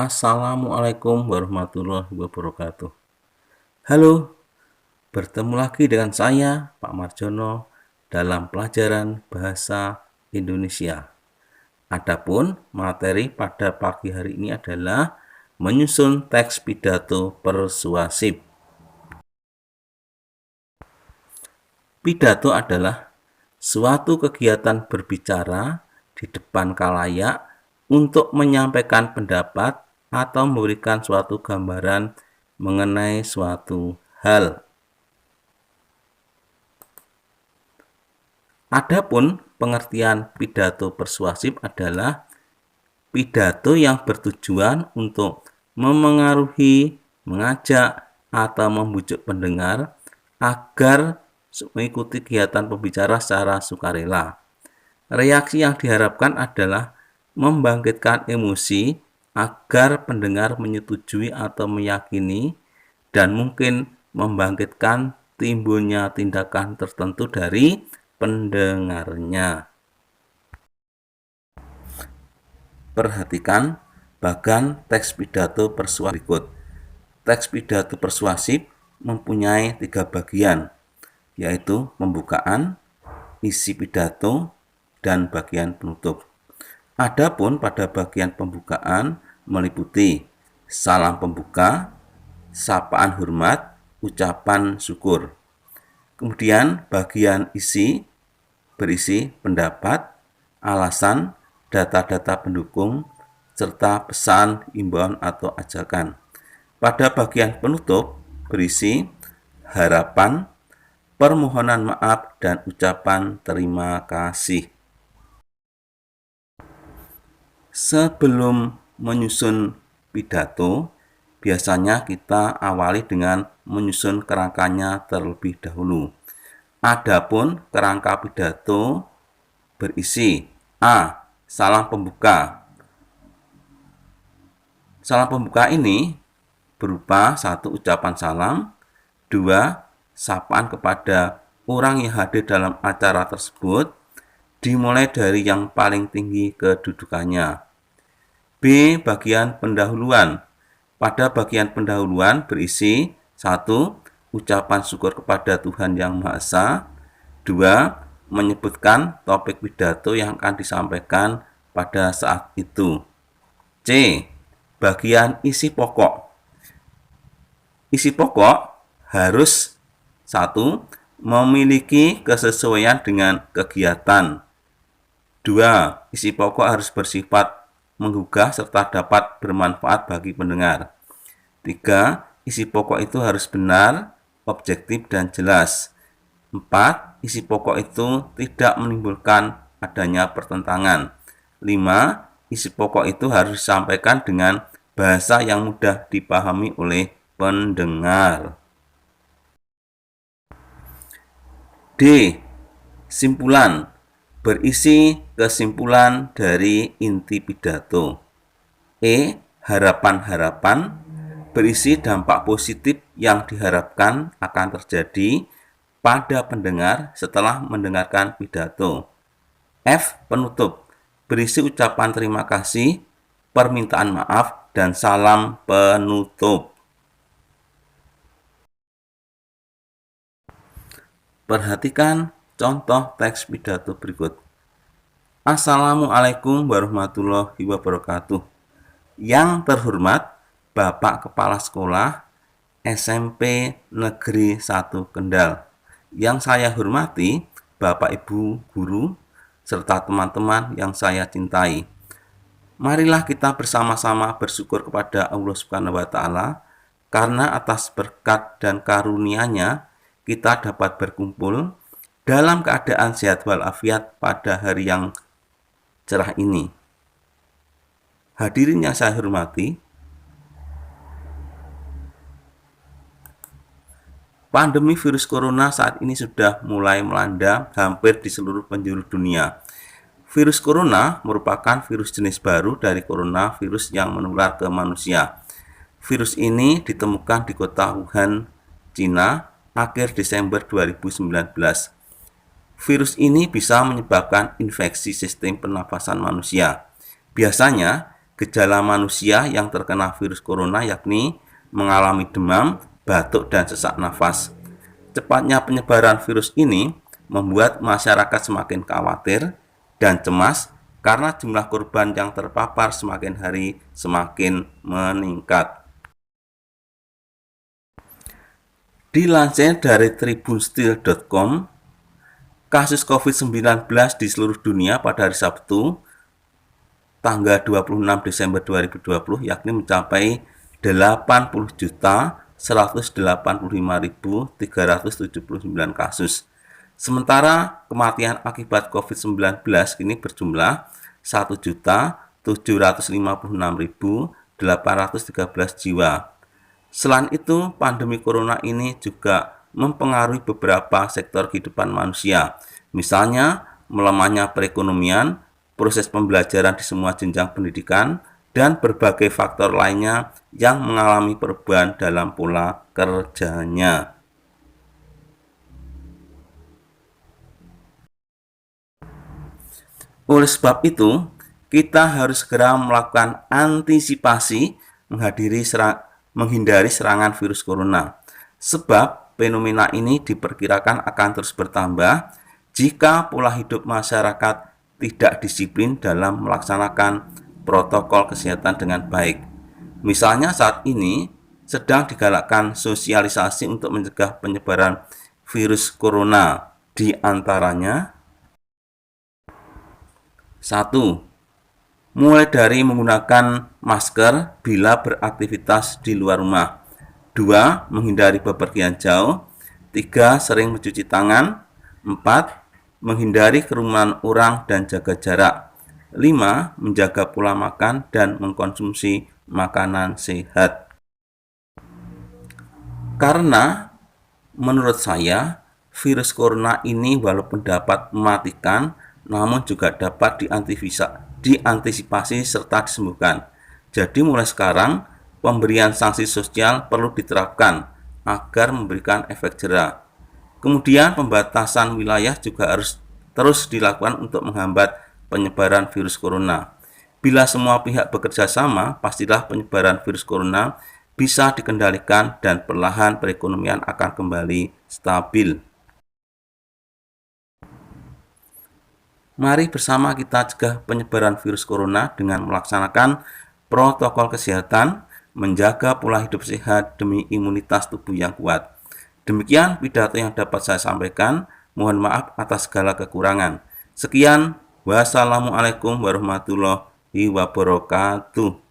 Assalamualaikum warahmatullahi wabarakatuh. Halo, bertemu lagi dengan saya, Pak Marjono, dalam pelajaran Bahasa Indonesia. Adapun materi pada pagi hari ini adalah menyusun teks pidato persuasif. Pidato adalah suatu kegiatan berbicara di depan khalayak untuk menyampaikan pendapat atau memberikan suatu gambaran mengenai suatu hal. Adapun pengertian pidato persuasif adalah pidato yang bertujuan untuk memengaruhi, mengajak, atau membujuk pendengar agar mengikuti kegiatan pembicara secara sukarela. Reaksi yang diharapkan adalah membangkitkan emosi agar pendengar menyetujui atau meyakini dan mungkin membangkitkan timbulnya tindakan tertentu dari pendengarnya. Perhatikan bagan teks pidato persuasif berikut. Teks pidato persuasif mempunyai 3 bagian, yaitu pembukaan, isi pidato, dan bagian penutup. Adapun pada bagian pembukaan meliputi salam pembuka, sapaan hormat, ucapan syukur. Kemudian bagian isi berisi pendapat, alasan, data-data pendukung, serta pesan, imbauan atau ajakan. Pada bagian penutup berisi harapan, permohonan maaf, dan ucapan terima kasih. Sebelum menyusun pidato, biasanya kita awali dengan menyusun kerangkanya terlebih dahulu. Adapun kerangka pidato berisi A. Salam pembuka. Salam pembuka ini berupa 1. Ucapan salam, 2. Sapaan kepada orang yang hadir dalam acara tersebut, dimulai dari yang paling tinggi kedudukannya. B. Bagian pendahuluan. Pada bagian pendahuluan berisi 1. Ucapan syukur kepada Tuhan Yang Maha Esa, 2. Menyebutkan topik pidato yang akan disampaikan pada saat itu. C. Bagian isi pokok. Isi pokok harus 1. Memiliki kesesuaian dengan kegiatan. 2. Isi pokok harus bersifat menggugah serta dapat bermanfaat bagi pendengar. 3. Isi pokok itu harus benar, objektif, dan jelas. 4. Isi pokok itu tidak menimbulkan adanya pertentangan. 5. Isi pokok itu harus disampaikan dengan bahasa yang mudah dipahami oleh pendengar. D. Simpulan. Berisi kesimpulan dari inti pidato. E. Harapan-harapan. Berisi dampak positif yang diharapkan akan terjadi pada pendengar setelah mendengarkan pidato. F. Penutup. Berisi ucapan terima kasih, permintaan maaf, dan salam penutup. Perhatikan contoh teks pidato berikut. Assalamualaikum warahmatullahi wabarakatuh. Yang terhormat Bapak Kepala Sekolah SMP Negeri 1 Kendal. Yang saya hormati Bapak Ibu Guru serta teman-teman yang saya cintai. Marilah kita bersama-sama bersyukur kepada Allah Subhanahu wa Ta'ala karena atas berkat dan karunia-Nya kita dapat berkumpul dalam keadaan sehat walafiat pada hari yang cerah ini. Hadirin yang saya hormati, pandemi virus corona saat ini sudah mulai melanda hampir di seluruh penjuru dunia. Virus corona merupakan virus jenis baru dari coronavirus yang menular ke manusia. Virus ini ditemukan di kota Wuhan, Cina, akhir Desember 2019. Virus ini bisa menyebabkan infeksi sistem pernafasan manusia. Biasanya, gejala manusia yang terkena virus corona, yakni mengalami demam, batuk, dan sesak nafas. Cepatnya penyebaran virus ini membuat masyarakat semakin khawatir dan cemas karena jumlah korban yang terpapar semakin hari semakin meningkat. Dilansir dari tribunsteel.com, kasus COVID-19 di seluruh dunia pada hari Sabtu, tanggal 26 Desember 2020, yakni mencapai 80.185.379 kasus. Sementara kematian akibat COVID-19 kini berjumlah 1.756.813 jiwa. Selain itu, pandemi corona ini juga mempengaruhi beberapa sektor kehidupan manusia, misalnya melemahnya perekonomian, proses pembelajaran di semua jenjang pendidikan, dan berbagai faktor lainnya yang mengalami perubahan dalam pola kerjanya. Oleh sebab itu, kita harus segera melakukan antisipasi menghindari serangan virus corona. Sebab fenomena ini diperkirakan akan terus bertambah jika pola hidup masyarakat tidak disiplin dalam melaksanakan protokol kesehatan dengan baik. Misalnya saat ini sedang digalakkan sosialisasi untuk mencegah penyebaran virus corona, di antaranya 1. Mulai dari menggunakan masker bila beraktivitas di luar rumah. 2. Menghindari bepergian jauh. 3. Sering mencuci tangan. 4. Menghindari kerumunan orang dan jaga jarak. 5. Menjaga pola makan dan mengkonsumsi makanan sehat. Karena menurut saya, virus corona ini walaupun dapat mematikan, namun juga dapat diantisipasi serta disembuhkan. Jadi mulai sekarang, pemberian sanksi sosial perlu diterapkan agar memberikan efek jera. Kemudian pembatasan wilayah juga harus terus dilakukan untuk menghambat penyebaran virus corona. Bila semua pihak bekerja sama, pastilah penyebaran virus corona bisa dikendalikan dan perlahan perekonomian akan kembali stabil. Mari bersama kita cegah penyebaran virus corona dengan melaksanakan protokol kesehatan, menjaga pola hidup sehat demi imunitas tubuh yang kuat. Demikian pidato yang dapat saya sampaikan. Mohon maaf atas segala kekurangan. Sekian, wassalamualaikum warahmatullahi wabarakatuh.